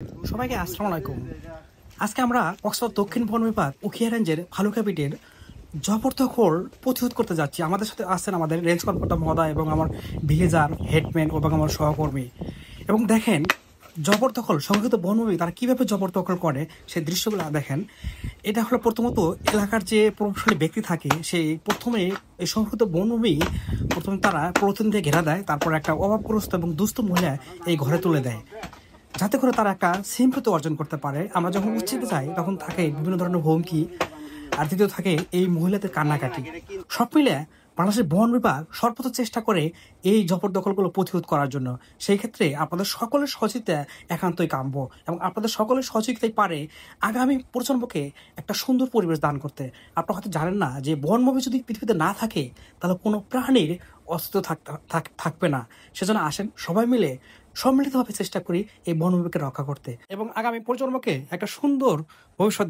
সবাইকে আসসালামু আলাইকুম। আজকে আমরা কক্সবাজার দক্ষিণ বন বিভাগ উখিয়া রেঞ্জের ভালুকা বিটের জবরদখল প্রতিরোধ করতে যাচ্ছি। আমাদের সাথে আছেন আমাদের রেঞ্জ কর্মকর্তা মহোদয় এবং আমার ভিলেজার হেডম্যান এবং আমার সহকর্মী। এবং দেখেন জবরদখল সংরক্ষিত বনভূমি তারা কীভাবে জবরদখল করে সেই দৃশ্যগুলো দেখেন। এটা হলো প্রথমত এলাকার যে প্রভাবশালী ব্যক্তি থাকে সেই প্রথমে এই সংরক্ষিত বনভূমি প্রথমে তারা পলিথিন দিয়ে ঘেরা দেয়, তারপর একটা অভাবগ্রস্ত এবং দুস্থ মহিলা এই ঘরে তুলে দেয় যাতে করে তারা একটা সিম্পতি অর্জন করতে পারে। আমরা যখন উচ্ছেদে যাই তখন থাকে বিভিন্ন ধরনের হুমকি, আর দ্বিতীয় থাকে এই মহিলাদের কান্নাকাটি। সব মিলে বাংলাদেশের বন বিভাগ সর্বোচ্চ চেষ্টা করে এই জবরদখলগুলো প্রতিরোধ করার জন্য। সেই ক্ষেত্রে আপনাদের সকলের সহযোগিতা একান্তই কাম্য এবং আপনাদের সকলের সহযোগিতাই পারে আগামী প্রজন্মকে একটা সুন্দর পরিবেশ দান করতে। আপনারা হয়তো জানেন না যে বনভূমি যদি পৃথিবীতে না থাকে তাহলে কোনো প্রাণীর অস্তিত্ব থাকবে না। সেজন্য আসেন সবাই মিলে সম্মিলিতভাবে চেষ্টা করি এই বনভূমিকে রক্ষা করতে এবং আগামী প্রজন্মকে একটা সুন্দর ভবিষ্যৎ